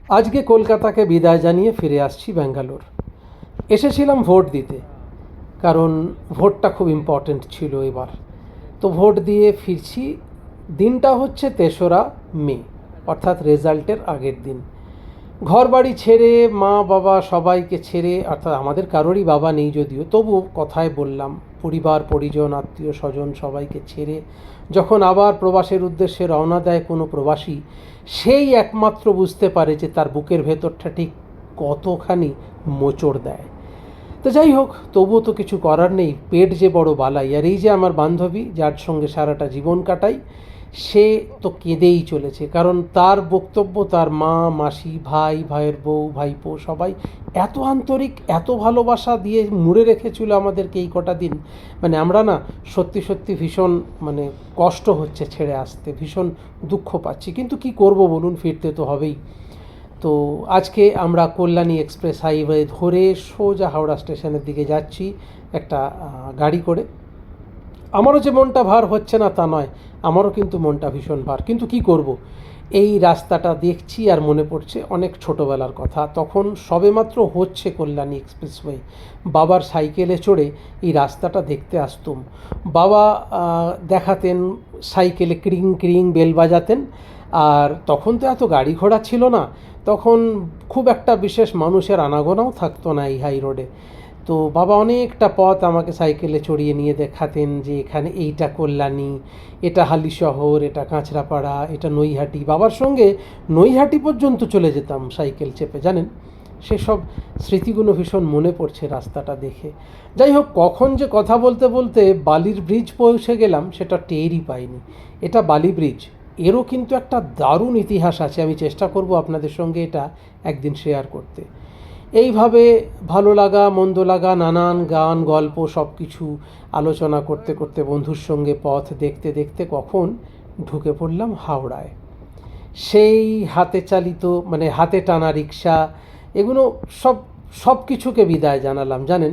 আজকে কলকাতাকে বিদায় জানিয়ে ফিরে আসছি ব্যাঙ্গালোর। এসেছিলাম ভোট দিতে, কারণ ভোটটা খুব ইম্পর্ট্যান্ট ছিল এবার। তো ভোট দিয়ে ফিরছি। দিনটা হচ্ছে 3রা মে, অর্থাৎ রেজাল্টের আগের দিন। ঘর বাড়ি ছেড়ে, মা বাবা সবাইকে ছেড়ে, অর্থাৎ আমাদের কারোরই বাবা নেই যদিও, তবু কথায় বললাম, পরিবার পরিজন আত্মীয় স্বজন সবাইকে ছেড়ে যখন আবার প্রবাসের উদ্দেশ্যে রওনা দেয় কোনো প্রবাসী, সেই একমাত্র বুঝতে পারে যে তার বুকের ভেতরটা ঠিক কতখানি মোচড় দেয়। তো যাই হোক, তবুও তো কিছু করার নেই, পেট যে বড় বালাই। আর এই যে আমার বান্ধবী, যার সঙ্গে সারাটা জীবন কাটাই, সে তো কেঁদেই চলেছে, কারণ তার বক্তব্য, তার মা মাসি ভাই ভাইয়ের বউ ভাইপো সবাই এত আন্তরিক, এত ভালোবাসা দিয়ে মুড়ে রেখেছিল আমাদেরকে এই কটা দিন। মানে আমরা না সত্যি সত্যি ভীষণ কষ্ট হচ্ছে ছেড়ে আসতে, ভীষণ দুঃখ পাচ্ছি, কিন্তু কি করব বলুন, ফিরতে তো হবেই। তো আজকে আমরা কল্যাণী এক্সপ্রেস হাইওয়ে ধরে সোজা হাওড়া স্টেশনের দিকে যাচ্ছি একটা গাড়ি করে। আমারও যে মনটা ভার হচ্ছে না তা নয়, আমারও কিন্তু মনটা ভীষণ ভার, কিন্তু কি করব। এই রাস্তাটা দেখছি আর মনে পড়ছে অনেক ছোটোবেলার কথা। তখন সবেমাত্র হচ্ছে কল্যাণী এক্সপ্রেসওয়ে। বাবার সাইকেলে চড়ে এই রাস্তাটা দেখতে আসতুম। বাবা দেখাতেন, সাইকেলে ক্রিং ক্রিং বেল বাজাতেন। আর তখন তো এত গাড়ি ঘোড়া ছিল না, তখন খুব একটা বিশেষ মানুষের আনাগোনাও থাকতো না এই হাই রোডে। তো বাবা অনেকটা পথ আমাকে সাইকেলে চড়িয়ে নিয়ে দেখাতেন যে এখানে এইটা কল্যাণী, এটা হালিশহর, এটা কাঁচরাপাড়া, এটা নৈহাটি। বাবার সঙ্গে নৈহাটি পর্যন্ত চলে যেতাম সাইকেল চেপে, জানেন। সেসব স্মৃতিগুলো ভীষণ মনে পড়ছে রাস্তাটা দেখে। যাই হোক, কখন যে কথা বলতে বলতে বালির ব্রিজ পৌঁছে গেলাম সেটা টেরই পাইনি। এটা বালি ব্রিজ, এরও কিন্তু একটা দারুণ ইতিহাস আছে। আমি চেষ্টা করব আপনাদের সঙ্গে এটা একদিন শেয়ার করতে। এইভাবে ভালো লাগা মন্দ লাগা নানান গান গল্প সব কিছু আলোচনা করতে করতে বন্ধুর সঙ্গে পথ দেখতে দেখতে কখন ঢুকে পড়লাম হাওড়ায়। সেই হাতে চালিত হাতে টানা রিক্সা, এগুলো সব সব কিছুকে বিদায় জানালাম, জানেন।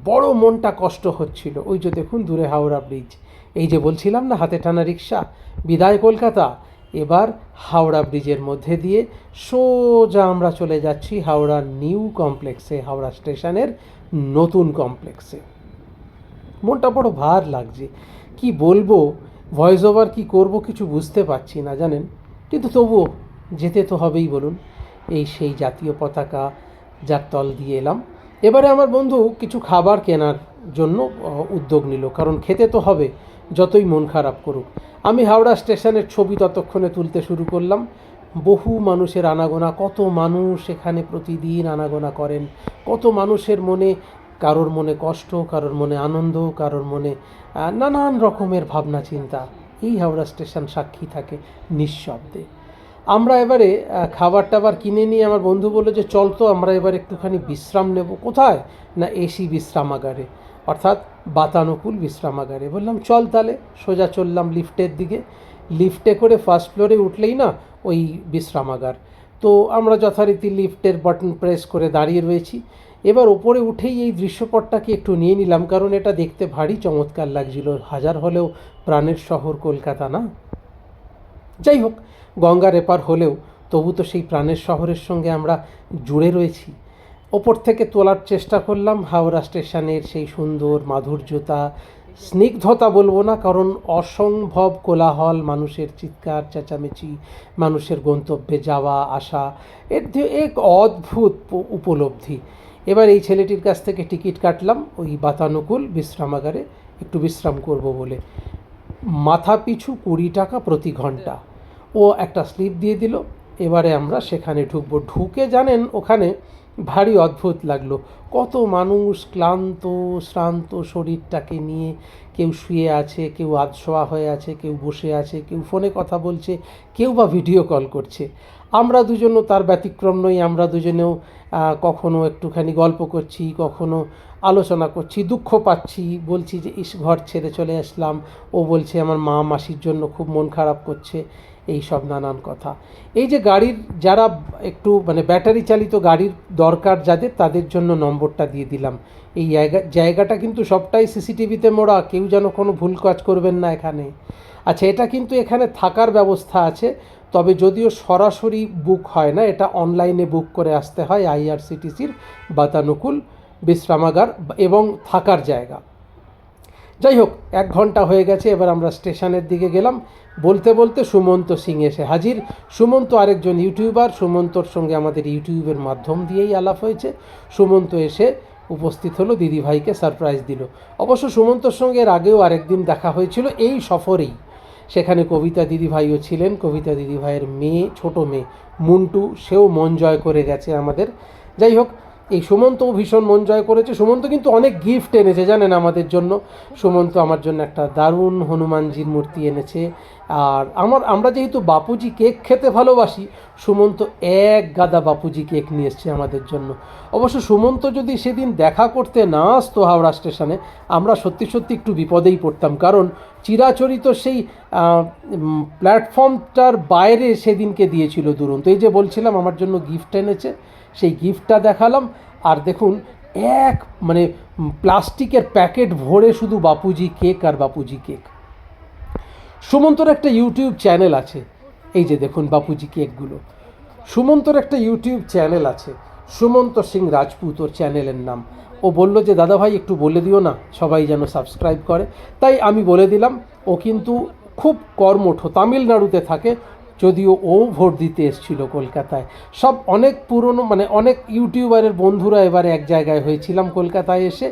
বড় মনটা কষ্ট হচ্ছিল। ওই যে দেখুন দূরে হাওড়া ব্রিজ, এই যে বলছিলাম না হাতে টানা রিক্সা, বিদায় কলকাতা। এবার হাওড়া ব্রিজের মধ্যে দিয়ে সোজা আমরা চলে যাচ্ছি হাওড়া নিউ কমপ্লেক্সে, হাওড়া স্টেশনের নতুন কমপ্লেক্সে। মনটা বড় ভার লাগছে, কি বলবো, ভয়েস ওভার কি করব কিছু বুঝতে পারছি না, জানেন। কিন্তু তবুও যেতে তো হবেই বলুন। এই সেই জাতীয় পতাকা যার তল দিয়ে এলাম। এবারে আমার বন্ধু কিছু খাবার কেনার জন্য উদ্যোগ নিল, কারণ খেতে তো হবে যতই মন খারাপ করুক। আমি হাওড়া স্টেশনের ছবি ততক্ষণে তুলতে শুরু করলাম। বহু মানুষের আনাগোনা, কত মানুষ এখানে প্রতিদিন আনাগোনা করেন, কত মানুষের মনে, কারোর মনে কষ্ট, কারোর মনে আনন্দ, কারোর মনে নানান রকমের ভাবনা চিন্তা। এই হাওড়া স্টেশন সাক্ষী থাকে নিঃশব্দে। আমরা এবারে খাবার টাবার কিনে নিয়ে আমার বন্ধু বললো যে চল তো আমরা এবার একটুখানি বিশ্রাম নেব। কোথায়? না এসি বিশ্রামাগারে, অর্থাৎ বাতানুকূল বিশ্রামাগারে। বললাম চল তাহলে। সোজা চললাম লিফটের দিকে। লিফটে করে ফার্স্ট ফ্লোরে উঠলেই না ওই বিশ্রামাগার। তো আমরা যথারীতি লিফটের বাটন প্রেস করে দাঁড়িয়ে রয়েছি। এবার ওপরে উঠেই এই দৃশ্যপটটাকে একটু নিয়ে নিলাম, কারণ এটা দেখতে ভারী চমৎকার লাগছিল। হাজার হলেও প্রাণের শহর কলকাতা না। যাই হোক, গঙ্গার এপার হলেও তবু তো সেই প্রাণের শহরের সঙ্গে আমরা জুড়ে রয়েছি। ওপর থেকে তোলার চেষ্টা করলাম হাওড়া স্টেশনের সেই সুন্দর মাধুর্যতা, স্নিগ্ধতা বলবো না, কারণ অসম্ভব কোলাহল, মানুষের চিৎকার চেঁচামেচি, মানুষের গন্তব্যে যাওয়া আসা, এর এক অদ্ভুত উপলব্ধি। এবার এই ছেলেটির কাছ থেকে টিকিট কাটলাম ওই বাতানুকূল বিশ্রামাগারে একটু বিশ্রাম করব বলে। মাথা পিছু 20 টাকা প্রতি ঘন্টা। ও একটা স্লিপ দিয়ে দিল। এবারে আমরা সেখানে ঢুকবো। ঢুকে জানেন ওখানে ভারী অদ্ভুত লাগলো। কত মানুষ ক্লান্ত শ্রান্ত শরীরটাকে নিয়ে, কেউ শুয়ে আছে, কেউ আধশোয়া হয়ে আছে, কেউ বসে আছে, কেউ ফোনে কথা বলছে, কেউ বা ভিডিও কল করছে। আমরা দুজনও তার ব্যতিক্রম নই। আমরা দুজনেও কখনো একটুখানি গল্প করছি, কখনো আলোচনা করছি, দুঃখ পাচ্ছি, বলছি যে ইস ঘর ছেড়ে চলে আসলাম। ও বলছে আমার মা মাসির জন্য খুব মন খারাপ করছে, এই সব নানান কথা। এই যে গাড়ির যারা একটু ব্যাটারি চালিত গাড়ির দরকার যাদের, তাদের জন্য নম্বরটা দিয়ে দিলাম। এই জায়গাটা কিন্তু সবটাই সিসিটিভিতে মোড়া, কেউ যেন কোনো ভুল কাজ করবেন না এখানে। আচ্ছা, এটা কিন্তু এখানে থাকার ব্যবস্থা আছে। তবে যদিও সরাসরি বুক হয় না, এটা অনলাইনে বুক করে আসতে হয় আইআরসিটিসির বাতানুকূল বিশ্রামাগার এবং থাকার জায়গা। যাই হোক, 1 ঘন্টা হয়ে গেছে, এবার আমরা স্টেশনের দিকে গেলাম। বলতে বলতে সুমন্ত সিং এসে হাজির। সুমন্ত আরেকজন ইউটিউবার, সুমন্তর সঙ্গে আমাদের ইউটিউবের মাধ্যম দিয়েই আলাপ হয়েছে। সুমন্ত এসে উপস্থিত হলো, দিদিভাইকে সারপ্রাইজ দিল। অবশ্য সুমন্তর সঙ্গে এর আগেও আরেকদিন দেখা হয়েছিল এই সফরেই। সেখানে কবিতা দিদিভাইও ছিলেন। কবিতা দিদিভাইয়ের মেয়ে, ছোট মেয়ে মুন্টু, সেও মন জয় করে গেছে আমাদের। যাই হোক, এই সুমন্তও ভীষণ মন জয় করেছে। সুমন্ত কিন্তু অনেক গিফট এনেছে জানেন আমাদের জন্য। সুমন্ত আমার জন্য একটা দারুণ হনুমানজির মূর্তি এনেছে। আর আমরা যেহেতু বাপুজি কেক খেতে ভালোবাসি, সুমন্ত 1 গাদা বাপুজি কেক নিয়ে এসছে আমাদের জন্য। অবশ্য সুমন্ত যদি সেদিন দেখা করতে না আসতো হাওড়া স্টেশনে, আমরা সত্যি সত্যি একটু বিপদেই পড়তাম। কারণ চিরাচরিত সেই প্ল্যাটফর্মটার বাইরে সেদিনকে দিয়েছিল দুরন্ত। এই যে বলছিলাম আমার জন্য গিফট এনেছে, সেই গিফটটা দেখালাম। আর দেখুন, মানে প্লাস্টিকের প্যাকেট ভরে শুধু বাপুজি কেক আর বাপুজি কেক। সুমন্তর একটা ইউটিউব চ্যানেল আছে, এই যে দেখুন বাপুজি কেকগুলো। সুমন্তর একটা ইউটিউব চ্যানেল আছে, সুমন্ত সিং রাজপুত ওর চ্যানেলের নাম। ও বলল যে দাদাভাই একটু বলে দিও না, সবাই যেন সাবস্ক্রাইব করে। তাই আমি বলে দিলাম। ও কিন্তু খুব কর্মঠ, তামিলনাড়ুতে থাকে, যদিও ও ভোট দিতে এসেছিল কলকাতায়। সব অনেক পুরনো, মানে অনেক ইউটিউবারের বন্ধুরা এবারে এক জায়গায় হয়েছিলাম কলকাতায় এসে।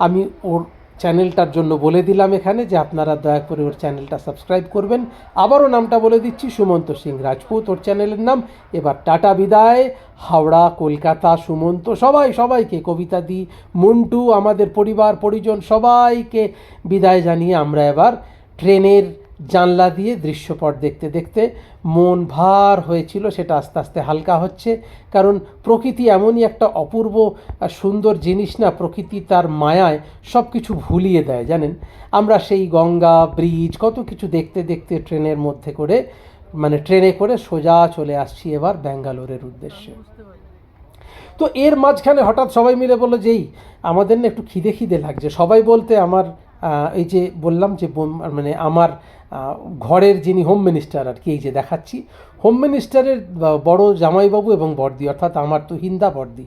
আমি ওর চ্যানেলটার জন্য বলে দিলাম এখানে যে আপনারা দয়া করে ওর চ্যানেলটা সাবস্ক্রাইব করবেন। আবারও নামটা বলে দিচ্ছি, সুমন্ত সিং রাজপুত ওর চ্যানেলের নাম। এবার টাটা বিদায়। হাওড়া, কলকাতা, সুমন্ত, সবাইকে, কবিতা দি, মুন্টু, আমাদের পরিবার পরিজন সবাইকে বিদায় জানিয়ে আমরা এবার ট্রেনের জানলা দিয়ে দৃশ্যপট দেখতে দেখতে মন ভার হয়েছিল, সেটা আস্তে আস্তে হালকা হচ্ছে। কারণ প্রকৃতি এমনই একটা অপূর্ব সুন্দর জিনিস না, প্রকৃতি তার মায়ায় সব কিছু ভুলিয়ে দেয় জানেন। আমরা সেই গঙ্গা ব্রিজ কত কিছু দেখতে দেখতে ট্রেনের মধ্যে করে, মানে ট্রেনে করে সোজা চলে আসছি এবার ব্যাঙ্গালোরের উদ্দেশ্যে। তো এর মাঝখানে হঠাৎ সবাই মিলে বললো যে আমাদের না একটু খিদে খিদে লাগছে। সবাই বলতে আমার এই যে বললাম যে মানে আমার ঘরের যিনি হোম মিনিস্টার আর কি, এই যে দেখাচ্ছি, হোম মিনিস্টারের বড় জামাইবাবু এবং বর্দি, অর্থাৎ আমার তুহিনদা বর্দি।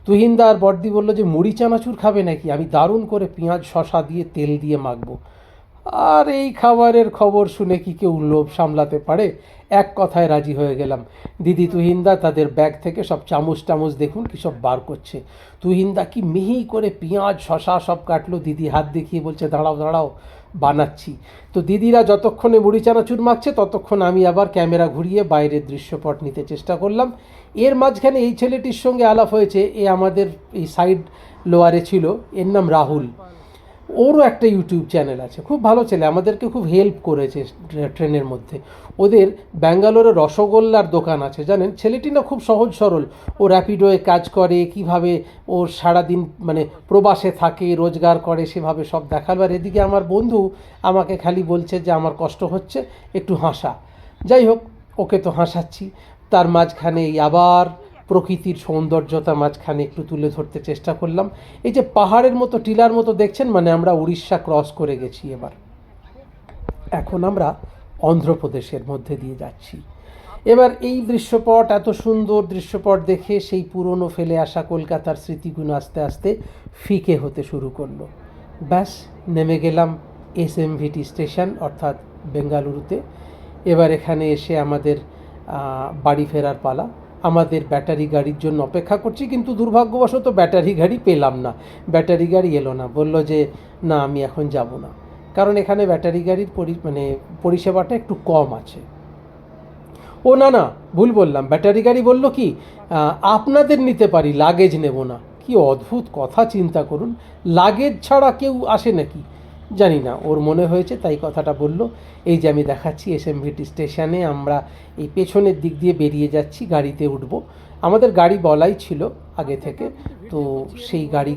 তুহিনদা আর বর্দি বললো যে মুড়ি চানাচুর খাবে নাকি, আমি দারুণ করে পেঁয়াজ শসা দিয়ে তেল দিয়ে মাখবো। আর এই খাবারের খবর শুনে কি কেউ লোভ সামলাতে পারে? এক কথায় রাজি হয়ে গেলাম। দিদি তুহিনদা তাদের ব্যাগ থেকে সব চামচ টামচ দেখুন কী সব বার করছে। তুহিনদা কি মিহি করে পেঁয়াজ শসা সব কাটলো, দিদি হাত দেখিয়ে বলছে দাঁড়াও দাঁড়াও বানাচ্ছি। তো দিদিরা যতক্ষণে মুড়ি চানাচুর মাখছে ততক্ষণ আমি আবার ক্যামেরা ঘুরিয়ে বাইরের দৃশ্যপট নিতে চেষ্টা করলাম। এর মাঝখানে এই ছেলেটির সঙ্গে আলাপ হয়েছে, এ আমাদের এই সাইড লোয়ারে ছিল, এর নাম রাহুল। ওরও একটা ইউটিউব চ্যানেল আছে, খুব ভালো ছেলে, আমাদেরকে খুব হেল্প করেছে ট্রেনের মধ্যে। ওদের ব্যাঙ্গালোরে রসগোল্লার দোকান আছে জানেন। ছেলেটি না খুব সহজ সরল, ও র্যাপিডোয়ে কাজ করে, কিভাবে ওর সারাদিন মানে প্রবাসে থাকে, রোজগার করে, সেভাবে সব দেখালো। আর এদিকে আমার বন্ধু আমাকে খালি বলছে যে আমার কষ্ট হচ্ছে, একটু হাসা। যাই হোক, ওকে তো হাসাচ্ছি। তার মাঝখানে আবার প্রকৃতির সৌন্দর্যতা মাঝখানে একটু তুলে ধরতে চেষ্টা করলাম। এই যে পাহাড়ের মতো টিলার মতো দেখছেন, মানে আমরা উড়িষ্যা ক্রস করে গেছি এবার। এখন আমরা অন্ধ্রপ্রদেশের মধ্যে দিয়ে যাচ্ছি। এবার এই দৃশ্যপট, এত সুন্দর দৃশ্যপট দেখে সেই পুরনো ফেলে আসা কলকাতার স্মৃতিগুলো আস্তে আস্তে ফিকে হতে শুরু করলো। ব্যাস নেমে গেলাম এসএমভিটি স্টেশন, অর্থাৎ বেঙ্গালুরুতে। এবার এখানে এসে আমাদের বাড়ি ফেরার পালা। আমাদের ব্যাটারি গাড়ির জন্য অপেক্ষা করছি, কিন্তু দুর্ভাগ্যবশত ব্যাটারি গাড়ি পেলাম না। ব্যাটারি গাড়ি এলো না, বললো যে না আমি এখন যাব না, কারণ এখানে ব্যাটারি গাড়ির পরিষেবাটা একটু কম আছে। ও না, ভুল বললাম, ব্যাটারি গাড়ি বলল কি আপনাদের নিতে পারি, লাগেজ নেব না। কি অদ্ভুত কথা, চিন্তা করুন, লাগেজ ছাড়া কেউ আসে নাকি জানি না, ওর মনে হয়েছে তাই কথাটা বলল। এই যে আমি দেখাচ্ছি এসএমভিটি স্টেশনে, আমরা এই পেছনের দিক দিয়ে বেরিয়ে যাচ্ছি, গাড়িতে উঠব। আমাদের গাড়ি বলাই ছিল আগে থেকে, তো সেই গাড়ি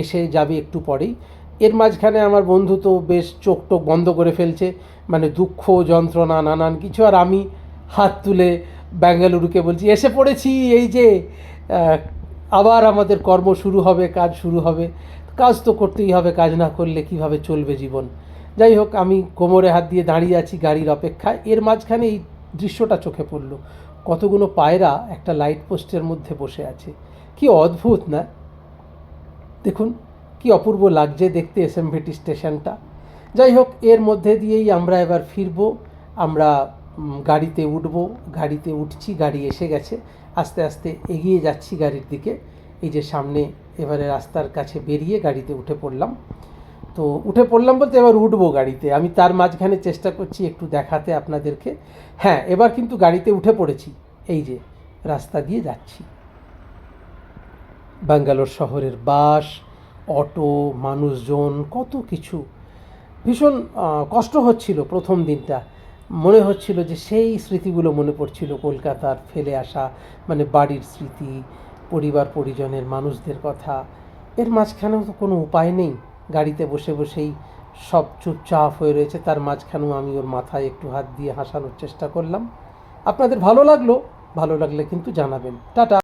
এসে যাবে একটু পরেই। এর মাঝখানে আমার বন্ধু তো বেশ চোখ টোক বন্ধ করে ফেলছে, মানে দুঃখ যন্ত্রণা নানান কিছু। আর আমি হাত তুলে বেঙ্গালুরুকে বলছি এসে পড়েছি, এই যে আবার আমাদের কর্ম শুরু হবে, কাজ শুরু হবে। কাজ তো করতেই হবে, কাজ না করলে কিভাবে চলবে জীবন। যাই হোক, আমি কোমরে হাত দিয়ে দাঁড়িয়ে আছি গাড়ির অপেক্ষায়। এর মাঝখানে এই দৃশ্যটা চোখে পড়ল। কতগুলো পায়রা একটা লাইট পোস্টের মধ্যে বসে আছে। কি অদ্ভুত না? দেখুন কি অপূর্ব লাগছে দেখতে এসএমভিটি স্টেশনটা। যাই হোক, এর মধ্যে দিয়েই আমরা এবার ফিরব। আমরা গাড়িতে উঠব, গাড়িতে উঠছি, গাড়ি এসে গেছে। আস্তে আস্তে এগিয়ে যাচ্ছি গাড়ির দিকে। এই যে সামনে এবারে রাস্তার কাছে বেরিয়ে গাড়িতে উঠে পড়লাম। তো উঠে পড়লাম বলতে এবার উঠবো গাড়িতে। আমি তার মাঝখানে চেষ্টা করছি একটু দেখাতে আপনাদেরকে। হ্যাঁ, এবার কিন্তু গাড়িতে উঠে পড়েছি। এই যে রাস্তা দিয়ে যাচ্ছি। ব্যাঙ্গালোর শহরের বাস, অটো, মানুষজন, কত কিছু। ভীষণ কষ্ট হচ্ছিল প্রথম দিনটা। মনে হচ্ছিল যে সেই স্মৃতিগুলো মনে পড়ছিল, কলকাতার ফেলে আসা, মানে বাড়ির স্মৃতি, পরিবার পরিজনের মানুষদের কথা। এর মাঝখানেও তো কোনো উপায় নেই, গাড়িতে বসে বসেই সব চুপচাপ হয়ে রয়েছে। তার মাঝখানেও আমি ওর মাথায় একটু হাত দিয়ে হাসানোর চেষ্টা করলাম। আপনাদের ভালো লাগলো? ভালো লাগলে কিন্তু জানাবেন। টাটা।